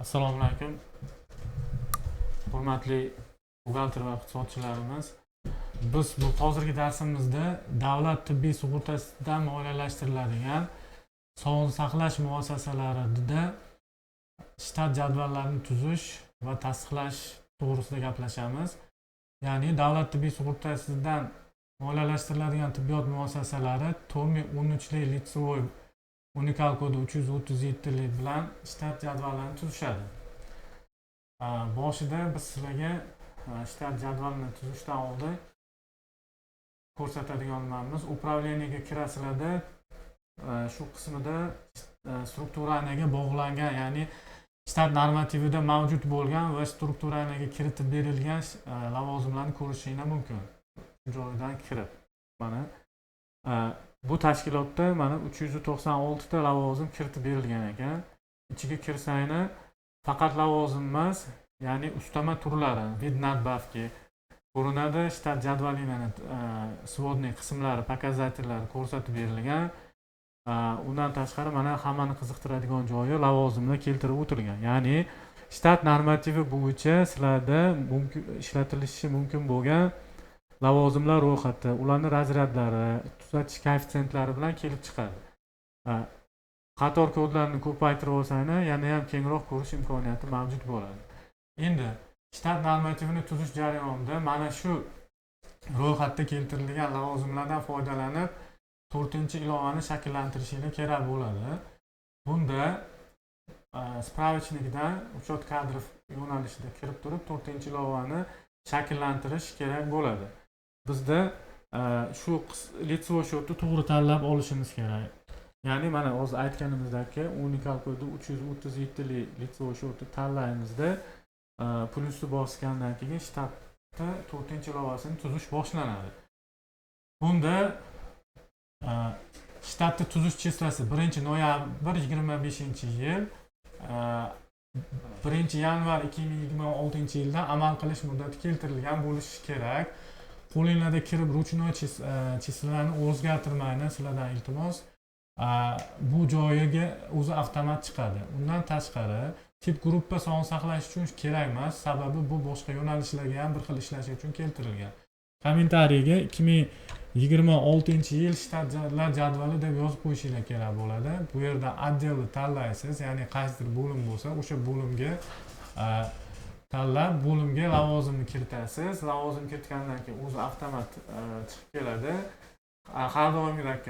Assalomu alaykum. Hurmatli buxgalter va iqtisodchilarimiz. Biz bu hozirgi darsimizda davlat tibbiy sug'urtasidan moliyalashtiriladigan sog'liqni saqlash muassasalarida shtat jadvallarini tuzish va tasdiqlash to'g'risida gaplashamiz. Ya'ni davlat tibbiy sug'urtasidan moliyalashtiriladigan tibbiyot muassasalari 2013 litsevoy unikal kodi 337 bilan shtat jadvallarini tuzishadi. Boshida biz sizlarga shtat jadvalini tuzishdan oldin ko'rsatadiganlarimiz upravleniyaga kirasizlarda shu qismida strukturaniyaga bog'langan, ya'ni shtat normativida mavjud bo'lgan va strukturaniyaga kiritib berilgan lavozimlarni ko'rishingiz mumkin. Joyidan kirib mana bu tashkilotda mana 396 ta lavozim kiritib berilgan ekan. Ichiga kirsanglar faqat lavozim emas, ya'ni ustama turlari, vid nadbavki ko'rinadi, shtat jadvalini svodniy qismlari, pokazatellari ko'rsatib berilgan. Undan tashqari mana hammani qiziqtiradigan joyi lavozimlar keltirib o'tilgan. Ya'ni shtat normativi bo'yicha sizlarda ishlatilishi mumkin bo'lgan lavozimlar ro'yxati, ularning razryadlari, tuzatish koeffitsentlari bilan kelib chiqadi. Qator kodlarni ko'paytirib olsanglar, yana ham kengroq ko'rish imkoniyati mavjud bo'ladi. Endi shtat normativini tuzish jarayonida mana shu ro'yxatda keltirilgan lavozimlardan foydalanib 4-ilovani shakllantirishingiz kerak bo'ladi. Bunda spravishnikdan uchot kadrov yo'nalishida kirib turib 4-ilovani shakllantirish kerak bo'ladi. Bizda shu litsevoy shotni to'g'ri tanlab olishimiz kerak. Ya'ni mana hozir aytganimizdek unikal kodi 337 litsevoy shotni tanlaymizda plyusni bosgandan keyin shtatda 4-ilovasini tuzish boshlanadi. Bunda shtatni tuzish cheslasi 1-noyabr 25-yil 1-yanvar 2026-yildan amal qilish muddati keltirilgan bo'lishi kerak. Qo'lingizda kirib ruchnoy cheslalarni o'zgartirmaydi, sizlardan iltimos. Bu joyiga o'zi avtomat chiqadi. Undan tashqari tip gruppa sog'liqni saqlash uchun kerak emas, sababi bu boshqa yo'nalishlarga ham bir xil ishlash uchun keltirilgan. Kommentariyga 2026-yil shtatlar jadvali deb yozib qo'yishingiz kerak bo'ladi. Bu yerda отделni tanlaysiz, ya'ni qaysidir bo'lim bo'lsa, o'sha bo'limga tanlab, bo'limga lavozimni kiritasiz. Lavozim kiritgandan keyin o'zi avtomat chiqib keladi. Har doimgidek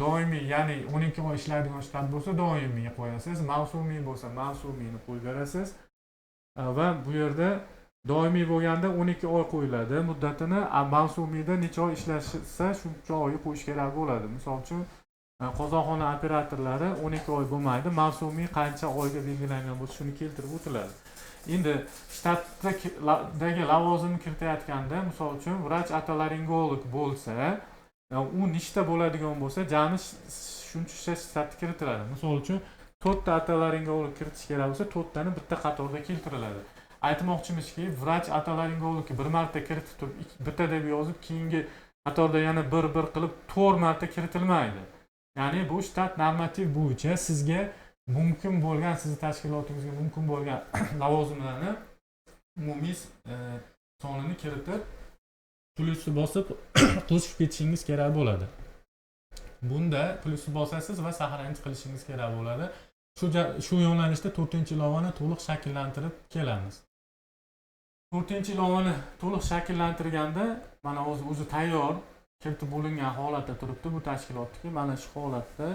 doimiy, ya'ni 12 oy ishlaydigan shtat bo'lsa doimiy qo'yasiz, mavsumiy bo'lsa mavsumiyni qo'yib berasiz. Va bu yerda doimiy bo'lganda 12 oy qo'yiladi muddatini, mavsumiyda necha oy ishlashsa shuncha oy qo'yish kerak bo'ladi. Misol uchun qozonxona operatorlari 12 oy bo'lmaydi, mavsumiy qancha oyga belgilangan bo'lsa shuni keltirib o'tiladi. Endi shtatdagi lavozimni kiritayotganda, misol uchun vrach otolaringolog bo'lsa, u nechta bo'ladigan bo'lsa, jami shuncha shtatga kiritiladi. Misol uchun 4 ta otolaringolog kiritish kerak bo'lsa, 4 tani bitta qatorda keltiriladi. Aytmoqchimizki, vrach otolaringologga bir marta kiritib turib, bitta deb yozib, keyingi qatorda yana bir qilib 4 marta kiritilmaydi. Ya'ni bu shtat normativ bo'yicha sizga mumkin bo'lgan, sizning tashkilotingizga mumkin bo'lgan lavozimlarni umumiy sonini kiritib, plyusni bosib qo'shib ketishingiz kerak bo'ladi. Bunda plyusni bosasiz va sahrangiz qilishingiz kerak bo'ladi. Shu yo'nalishda 4-ilovani to'liq shakllantirib kelamiz. 4-ilovani to'liq shakllantirganda mana o'zi tayyor kiritib bo'lingan holatda turibdi bu tashkilotniki. Mana shu holatda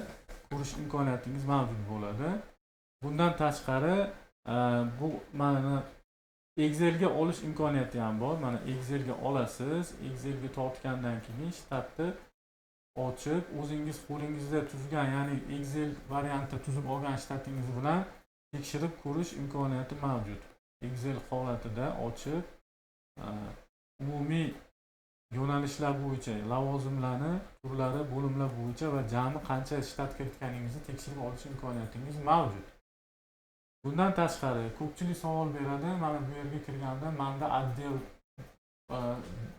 ko'rish imkoniyatingiz mavjud bo'ladi. Bundan tashqari bu mana Excelga olish imkoniyati ham bor. Mana Excelga olasiz. Excelga tortgandan keyin shtatni ochib, o'zingiz qo'lingizda tuzgan, ya'ni Excel variantda tuzib olgan shtatingiz bilan tekshirib ko'rish imkoniyati mavjud. Excel holatida ochib, umumiy yo'nalishlar bo'yicha lavozimlarni turlari, bo'limlar bo'yicha va jami qancha shtat kiritganingizni tekshirib olish imkoniyatingiz mavjud. Bundan tashqari ko'pchilik savol beradi. Mana bu yerga kirganda menda отдел,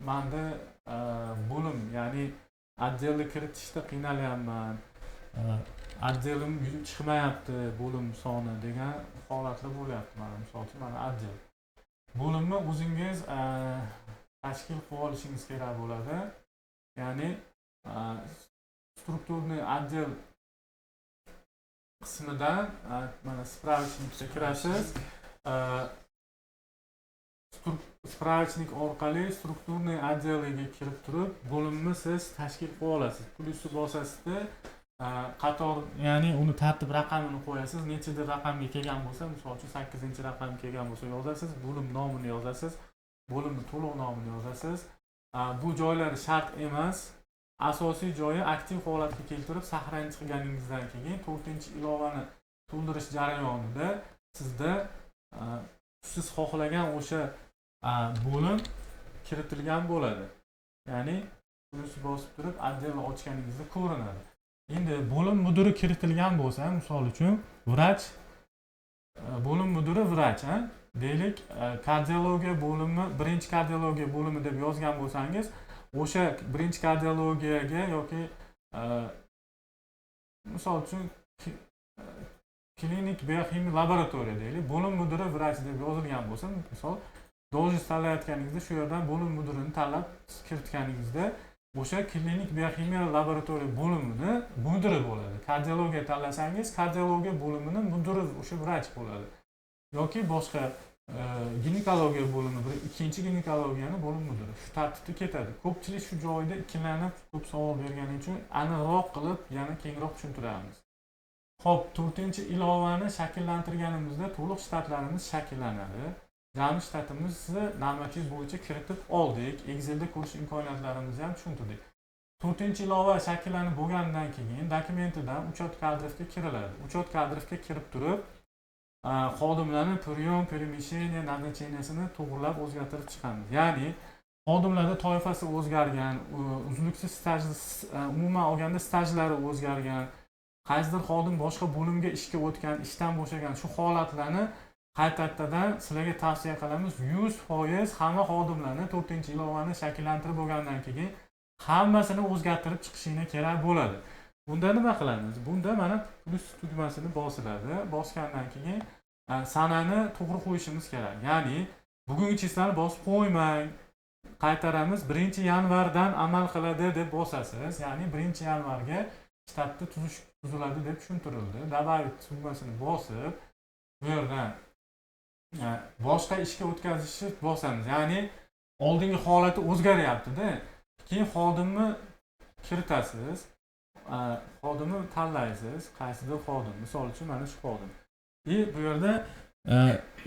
menda bo'lim, ya'ni отделni kiritishda qiynalyapman. отделim chiqmayapti bo'lim soni degan holatlar bo'lyapti. Mana misol uchun mana отдел. Bo'limni o'zingiz tashkil qilib olishingiz kerak bo'ladi. Ya'ni strukturniy отдел qismidan mana spravочникga kirasiz. Spravочник orqali strukturniy отделga kirib turib, bo'limni siz tashkil qilib olasiz. Plyusni bosasizda qator, ya'ni uni tartib raqamini qo'yasiz. Nechidir raqamga kelgan bo'lsa, misol uchun 8-raqamga kelgan bo'lsa yozasiz, bo'lim nomini yozasiz, bo'limning to'liq nomini yozasiz. Bu joylari shart emas. Asosiy joyi aktiv holatga keltirib, saqlanib chiqganingizdan keyin 4-ilovani to'ldirish jarayonida sizda siz xohlagan o'sha bo'lim kiritilgan bo'ladi. Ya'ni plyusni bosib turib, отделni ochganingizda ko'rinadi. Endi bo'lim mudiri kiritilgan bo'lsa, misol uchun vrach, bo'lim mudiri vrach, deylik, kardiologiya bo'limi, birinchi kardiologiya bo'limi deb yozgan bo'lsangiz, o'sha birinchi kardiologiyaga yoki misol uchun klinik bioximiya laboratoriya deylik, bo'lim mudiri vrach deb yozilgan bo'lsa, misol должность tanlayotganingizda shu yerdan bo'lim mudirini tanlab kiritganingizda o'sha klinik bioximiya laboratoriya bo'limining mudiri bo'ladi. Kardiologiya tanlasangiz, kardiologiya bo'limining mudiri o'sha vrach bo'ladi. Yoki boshqa ginekologiya bo'limi, ikkinchi ginekologiyani bo'lim mudiri. Shu tartibda ketadi. Ko'pchilik shu joyda ikkilanib, ko'p savol bergani uchun aniqroq qilib, yana kengroq tushuntiramiz. Xo'p, 4-ilovani shakllantirganimizda to'liq shtatlarimiz shakllanadi. Jami shtatimizni normativ bo'yicha kiritib oldik. Excelda ko'rish imkoniyatlarimizni ham tushuntirdik. 4-ilova shakllanib bo'lgandan keyin dokumentidan uchot kadrovga kiriladi. Uchot kadrovga kirib turib, xodimlarning прием, перемещение, назначениясini to'g'rilab o'zgartirib chiqamiz. Ya'ni xodimlarda toifasi o'zgargan, uzluksiz staj, umuman olganda stajlari o'zgargan, qaysidir xodim boshqa bo'limga ishga o'tgan, ishdan bo'shagan shu holatlarni qaytadan sizlarga tavsiya qilamiz. 100% hamma xodimlarni 4-ilovani shakllantirib bo'lgandan keyin hammasini o'zgartirib chiqishini kerak bo'ladi. Bunda nima qilamiz? Bunda mana plus tugmasini bosiladi. Bosgandan keyin sanani to'g'ri qo'yishimiz kerak. Ya'ni bugungi chislani bosib qo'ymang. Qaytaramiz 1-yanvardan amal qiladi deb bosasiz. Ya'ni 1-yanvarga shtatni tuziladi deb tushuntirildi. Добавить tugmasini bosib, bu yerdan boshqa ishga o'tkazishni bosamiz. Ya'ni oldingi holati o'zgaryapti-da. Keyin xodimni kiritasiz. Xodimni tanlaysiz, qaysidir xodim. Misol uchun mana shu xodim. Bu yerda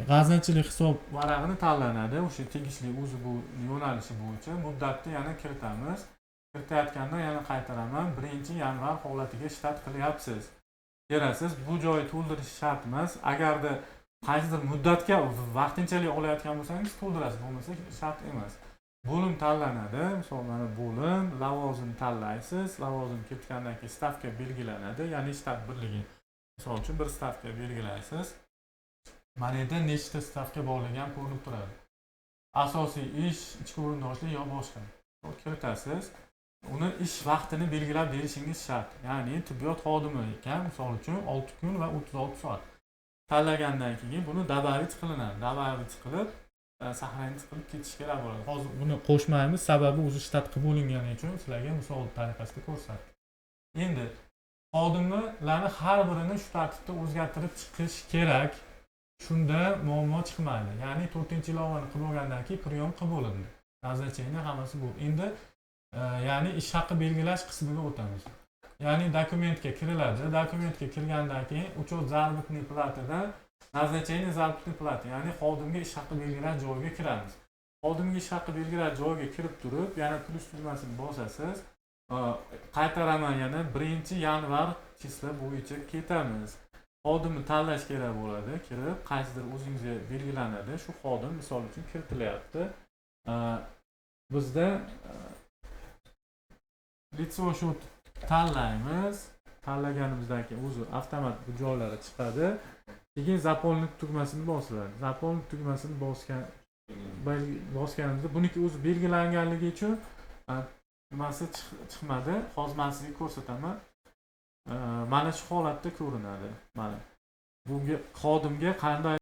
g'aznachilik hisob varag'ini tanlanadi. O'sha tegishli o'zi bu yo'nalishi bo'yicha muddatni yana kiritamiz. Kiritayotganda yana qaytaraman. 1-yanvar holatiga shtat qilyapsiz. Berasiz. Bu joyi to'ldirish shart emas. Agarda qaysidir muddatga vaqtinchalik olayotgan bo'lsangiz to'ldirasiz, bo'lmasa shart emas. Bo'lim tanlanadi. Misol mana bo'lim, lavozim tanlaysiz. Lavozim kiritgandan keyin stavka belgilanadi. Ya'ni shtat birligi. Misol uchun bir stavka belgilaysiz. Mana yerda nechta stavka borligi ham ko'rinib turadi. Asosiy ish, ichki o'rindoshlik yo boshqa. Kiritasiz. Uni ish vaqtini belgilab berishingiz shart. Ya'ni tibbiyot xodimi ekan, misol uchun 6 kun va 36 soat. Tanlagandan keyin buni добавить qilinadi. Добавить qilib, saqlanib qilib ketish kerak bo'ladi. Hozir buni qo'shmaymiz, sababi o'zi shtat qilib bo'lingani uchun sizlarga misol tariqasida ko'rsatdim. Endi xodimlarni har birini shu tartibda o'zgartirib chiqish kerak. Shunda muammo chiqmaydi. Ya'ni 4-ilovani qilib olgandan keyin прием qilib bo'lindi. Назначение hammasi bu. Endi ya'ni ish haqi belgilash qismiga o'tamiz. Ya'ni dokumentga kiriladi. Dokumentga kirgandan keyin uchot заработной platadan назначение заработной plata, ya'ni xodimga ish haqi belgilash joyiga kiramiz. Xodimga ish haqi belgilash joyiga kirib turib, yana plus tugmasini bosasiz. Qaytaraman yana 1-yanvar chisla bo'yicha ketamiz. Xodimni tanlash kerak bo'ladi. Kirib, qaysidir o'zingizga belgilanadi. Shu xodim misol uchun kiritilyapti. Bizda litso shot tanlaymiz. Tanlaganimizdan keyin o'zi avtomat bu joylari chiqadi. Keyin заполнить tugmasini bosiladi. Заполнить tugmasini bosganimizda buniki o'zi belgilanganligi uchun nimasi chiqmadi. Hozir men sizga ko'rsataman. mana shu holatda ko'rinadi. Mana bunga xodimga qanday